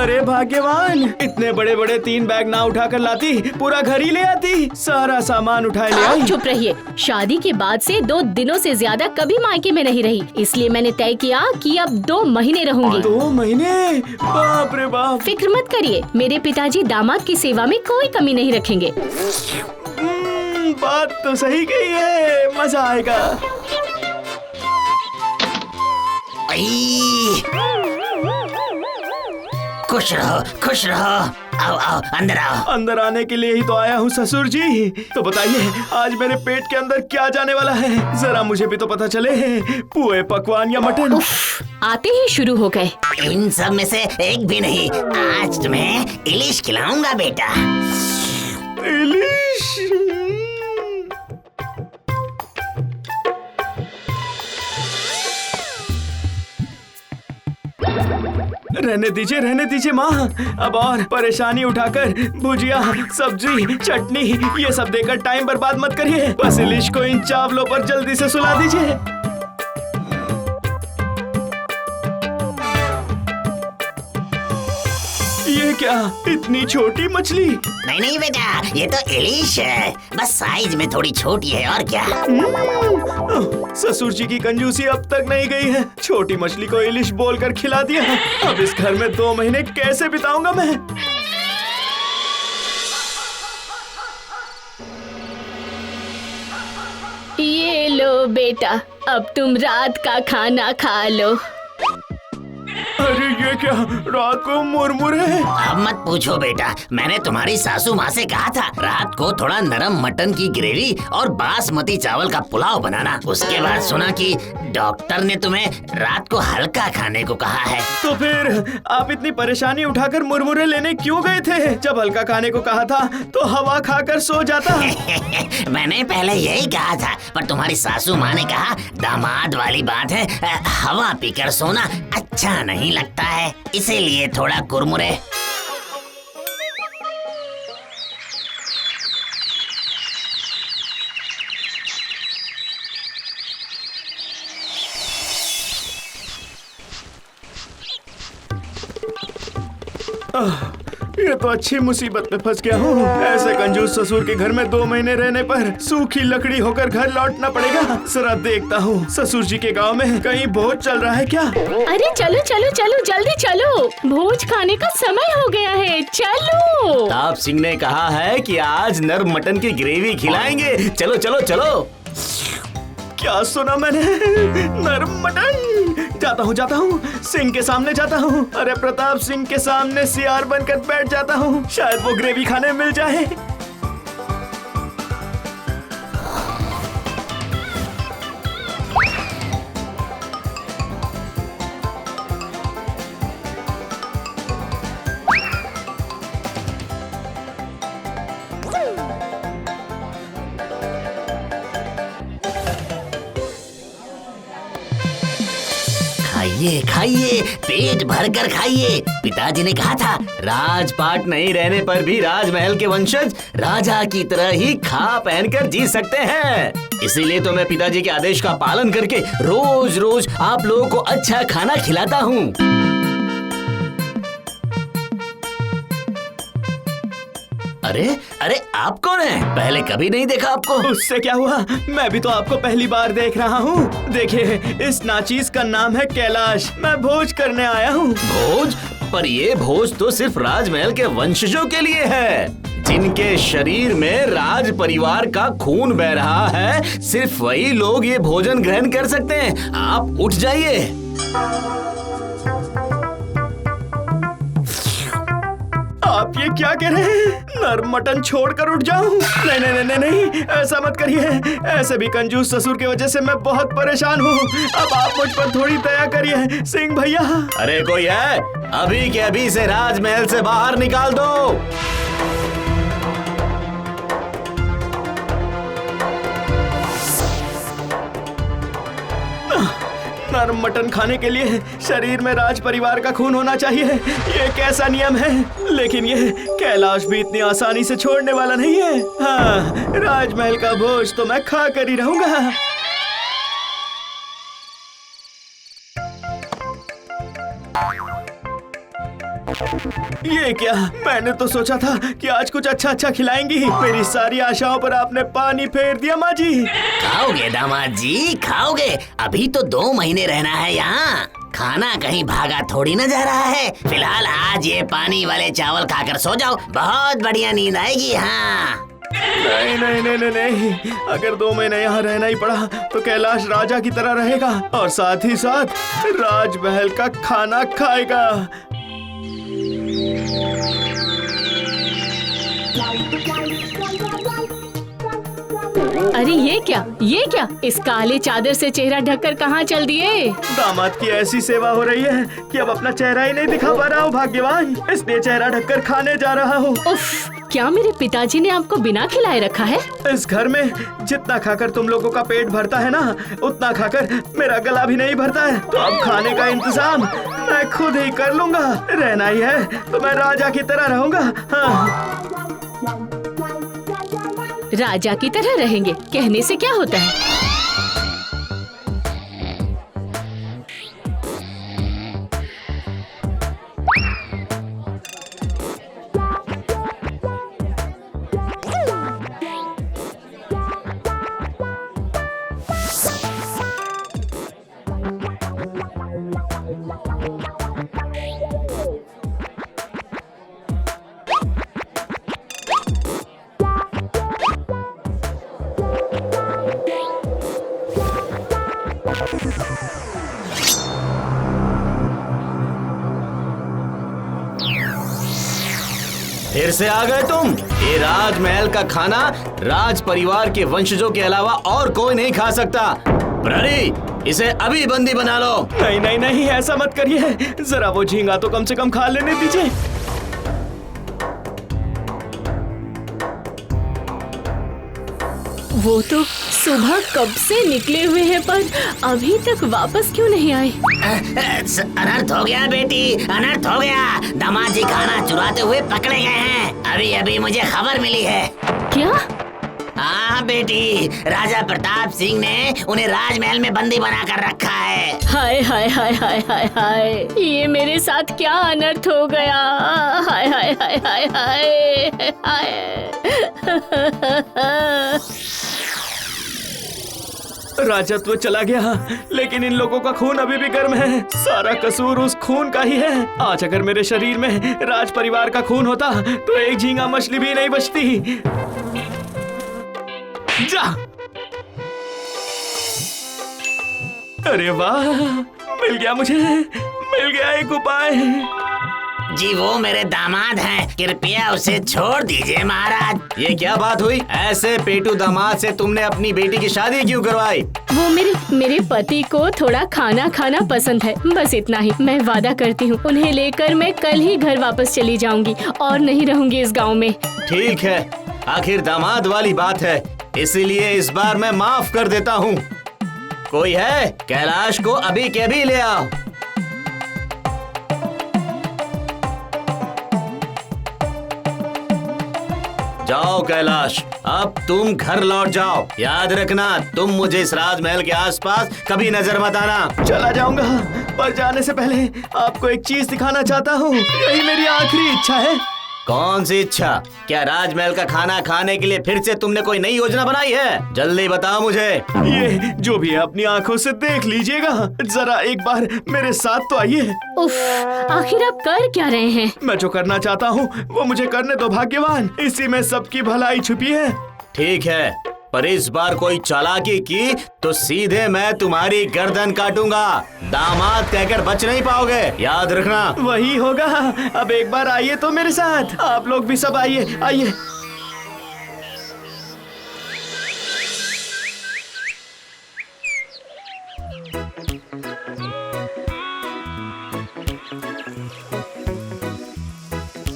अरे भाग्यवान, इतने बड़े बड़े 3 बैग ना उठा कर लाती, पूरा घर ही ले आती, सारा सामान उठा ले आई। चुप रहिए। शादी के बाद से 2 दिनों से ज्यादा कभी मायके में नहीं रही, इसलिए मैंने तय किया कि अब 2 महीने रहूंगी। 2 महीने? बाप रे बाप। फिक्र मत करिए, मेरे पिताजी दामाद की सेवा में कोई कमी नहीं रखेंगे। बात तो सही कही है, मजा आएगा। खुश रहो, खुश रहो। आओ आओ, अंदर आओ। अंदर आने के लिए ही तो आया हूँ ससुर जी। तो बताइए आज मेरे पेट के अंदर क्या जाने वाला है, जरा मुझे भी तो पता चले। पुए, पकवान या मटन? आते ही शुरू हो गए। इन सब में से एक भी नहीं। आज तुम्हें इलिश खिलाऊंगा बेटा। इलिश? रहने दीजिए माँ। अब और परेशानी उठाकर भुजिया, सब्जी, चटनी ये सब देकर टाइम बर्बाद मत करिए। बस इलिश को इन चावलों पर जल्दी से सुला दीजिए। ये क्या, इतनी छोटी मछली? नहीं नहीं बेटा, ये तो इलिश है, बस साइज में थोड़ी छोटी है और क्या। ससुर जी की कंजूसी अब तक नहीं गई है। छोटी मछली को इलिश बोलकर खिला दिया। अब इस घर में 2 महीने कैसे बिताऊंगा मैं? ये लो बेटा, अब तुम रात का खाना खा लो। अरे ये क्या, रात को मुरमुरे? अब मत पूछो बेटा, मैंने तुम्हारी सासू माँ से कहा था रात को थोड़ा नरम मटन की ग्रेवी और बासमती चावल का पुलाव बनाना। उसके बाद सुना कि डॉक्टर ने तुम्हें रात को हल्का खाने को कहा है। तो फिर आप इतनी परेशानी उठाकर मुरमुरे लेने क्यों गए थे? जब हल्का खाने को कहा था तो हवा खाकर सो जाता। मैंने पहले यही कहा था, पर तुम्हारी सासू माँ ने कहा दामाद वाली बात है, हवा पीकर सोना अच्छा नहीं लगता है, इसीलिए थोड़ा कुरमुरे। ये तो अच्छी मुसीबत में फंस गया हूँ। ऐसे कंजूस ससुर के घर में 2 महीने रहने पर सूखी लकड़ी होकर घर लौटना पड़ेगा। जरा देखता हूँ ससुर जी के गांव में कहीं भोज चल रहा है क्या? अरे चलो चलो चलो, जल्दी चलो, भोज खाने का समय हो गया है, चलो। प्रताप सिंह ने कहा है कि आज नर मटन की ग्रेवी खिलाएंगे, चलो चलो चलो। क्या सुना मैंने? नरम मटन? जाता हूँ सिंह के सामने जाता हूँ। अरे प्रताप सिंह के सामने सियार बनकर बैठ जाता हूँ, शायद वो ग्रेवी खाने मिल जाए। खाइए खाइए, पेट भरकर खाइए। पिताजी ने कहा था राजपाट नहीं रहने पर भी राजमहल के वंशज राजा की तरह ही खा पहनकर जी सकते हैं। इसीलिए तो मैं पिताजी के आदेश का पालन करके रोज रोज आप लोगों को अच्छा खाना खिलाता हूँ। अरे अरे, आप कौन हैं? पहले कभी नहीं देखा आपको। उससे क्या हुआ, मैं भी तो आपको पहली बार देख रहा हूँ। देखिए, इस नाचीज का नाम है कैलाश, मैं भोज करने आया हूँ। भोज? पर ये भोज तो सिर्फ राजमहल के वंशजों के लिए है, जिनके शरीर में राज परिवार का खून बह रहा है। सिर्फ वही लोग ये भोजन ग्रहण कर सकते हैं। आप उठ जाइए। आप ये क्या कह रहे हैं? नर मटन छोड़कर उठ जाऊं? नहीं नहीं नहीं नहीं, ऐसा मत करिए। ऐसे भी कंजूस ससुर की वजह से मैं बहुत परेशान हूँ। अब आप मुझ पर थोड़ी दया करिए सिंह भैया। अरे कोई है? अभी के अभी से राजमहल से बाहर निकाल दो। नरम मटन खाने के लिए शरीर में राज परिवार का खून होना चाहिए, ये कैसा नियम है? लेकिन ये कैलाश भी इतनी आसानी से छोड़ने वाला नहीं है। हाँ, राजमहल का भोज तो मैं खा कर ही रहूंगा। ये क्या, मैंने तो सोचा था कि आज कुछ अच्छा अच्छा खिलाएंगी। मेरी सारी आशाओं पर आपने पानी फेर दिया माँ जी। खाओगे दामाद जी, खाओगे। अभी तो 2 महीने रहना है यहाँ। खाना कहीं भागा थोड़ी न जा रहा है। फिलहाल आज ये पानी वाले चावल खाकर सो जाओ, बहुत बढ़िया नींद आएगी। हाँ नहीं नहीं नहीं नहीं नहीं, अगर 2 महीने यहाँ रहना ही पड़ा तो कैलाश राजा की तरह रहेगा और साथ ही साथ राजमहल का खाना खाएगा। अरे ये क्या, इस काले चादर से चेहरा ढककर कहाँ चल दिए? दामाद की ऐसी सेवा हो रही है कि अब अपना चेहरा ही नहीं दिखा पा रहा हूँ भाग्यवान, इसलिए चेहरा ढककर खाने जा रहा हूँ। उफ, क्या मेरे पिताजी ने आपको बिना खिलाए रखा है? इस घर में जितना खाकर तुम लोगों का पेट भरता है ना, उतना खाकर मेरा गला भी नहीं भरता है। तो अब खाने का इंतजाम मैं खुद ही कर लूंगा। रहना ही है तो मैं राजा की तरह रहूंगा। हाँ। राजा की तरह रहेंगे, कहने से क्या होता है? फिर से आ गए तुम। ये राजमहल का खाना राज परिवार के वंशजों के अलावा और कोई नहीं खा सकता। प्रहरी, इसे अभी बंदी बना लो। नहीं नहीं नहीं, ऐसा मत करिए, जरा वो झींगा तो कम से कम खा लेने दीजिए। वो तो सुबह कब से निकले हुए हैं पर अभी तक वापस क्यों नहीं आए? अनर्थ हो गया बेटी, अनर्थ हो गया। दामाद जी खाना चुराते हुए पकड़े गए हैं। अभी अभी मुझे खबर मिली है। क्या? हाँ बेटी, राजा प्रताप सिंह ने उन्हें राजमहल में बंदी बनाकर रखा है। हाय हाय हाय हाय हाय हाय, ये मेरे साथ क्या अनर्थ हो गया? हाय हाय हाय हाय हाय हाय। राजत्व चला गया, लेकिन इन लोगों का खून अभी भी गर्म है। सारा कसूर उस खून का ही है। आज अगर मेरे शरीर में राज परिवार का खून होता तो एक झींगा मछली भी नहीं बचती। जा। अरे वाह, मिल गया, मुझे मिल गया एक उपाय। जी वो मेरे दामाद हैं, कृपया उसे छोड़ दीजिए महाराज। ये क्या बात हुई? ऐसे पेटू दामाद से तुमने अपनी बेटी की शादी क्यों करवाई? वो मेरे पति को थोड़ा खाना खाना पसंद है, बस इतना ही। मैं वादा करती हूँ उन्हें लेकर मैं कल ही घर वापस चली जाऊंगी और नहीं रहूंगी इस गांव में। ठीक है, आखिर दामाद वाली बात है, इसीलिए इस बार मैं माफ कर देता हूँ। कोई है? कैलाश को अभी के अभी ले आओ। जाओ कैलाश, अब तुम घर लौट जाओ। याद रखना, तुम मुझे इस राजमहल के आसपास कभी नजर मत आना। चला जाऊंगा, पर जाने से पहले आपको एक चीज दिखाना चाहता हूँ। यही मेरी आखिरी इच्छा है। कौन सी इच्छा? क्या राजमहल का खाना खाने के लिए फिर से तुमने कोई नई योजना बनाई है? जल्दी बताओ मुझे। ये जो भी है अपनी आंखों से देख लीजिएगा। जरा एक बार मेरे साथ तो आइए। उफ, आखिर आप कर क्या रहे हैं? मैं जो करना चाहता हूँ वो मुझे करने दो भाग्यवान, इसी में सबकी भलाई छुपी है। ठीक है, पर इस बार कोई चालाकी की तो सीधे मैं तुम्हारी गर्दन काटूंगा। दामाद कहकर बच नहीं पाओगे, याद रखना। वही होगा। अब एक बार आइए तो मेरे साथ, आप लोग भी सब आइए आइए।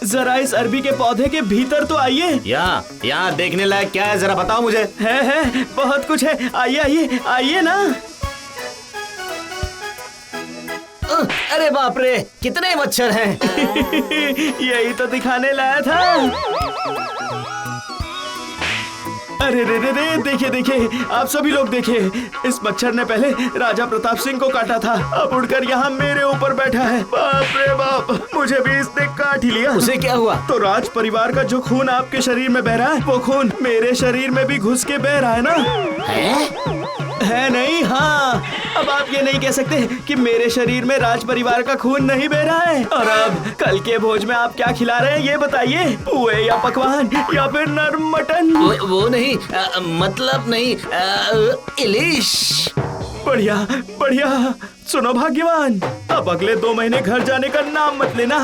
जरा इस अरबी के पौधे के भीतर तो आइए। यहाँ देखने लायक क्या है, जरा बताओ मुझे। है बहुत कुछ है। आइए आइए आइए ना। अरे बाप रे, कितने मच्छर हैं। यही तो दिखाने लाया था। अरे रे रे रे, देखिए देखिए, आप सभी लोग देखिए, इस मच्छर ने पहले राजा प्रताप सिंह को काटा था, अब उड़कर यहाँ मेरे ऊपर बैठा है। बाप रे बाप, मुझे भी इसने काट ही लिया। उसे क्या हुआ? तो राज परिवार का जो खून आपके शरीर में बह रहा है, वो खून मेरे शरीर में भी घुस के बह रहा है ना? है नहीं? हाँ, अब आप ये नहीं कह सकते कि मेरे शरीर में राज परिवार का खून नहीं बह रहा है। और अब कल के भोज में आप क्या खिला रहे हैं ये बताइए, पुए या पकवान या फिर नरम मटन? वो नहीं, मतलब नहीं, इलिश। बढ़िया बढ़िया। सुनो भाग्यवान, अब अगले 2 महीने घर जाने का नाम मत लेना।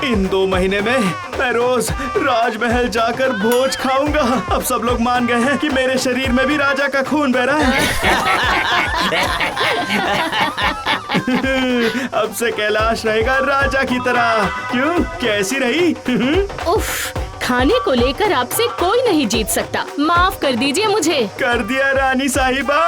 इन 2 महीने में मैं रोज राजमहल जाकर भोज खाऊंगा। अब सब लोग मान गए हैं कि मेरे शरीर में भी राजा का खून बह रहा है। अब से कैलाश रहेगा राजा की तरह। क्यों, कैसी रही? उफ, खाने को लेकर आपसे कोई नहीं जीत सकता। माफ कर दीजिए मुझे। कर दिया रानी साहिबा।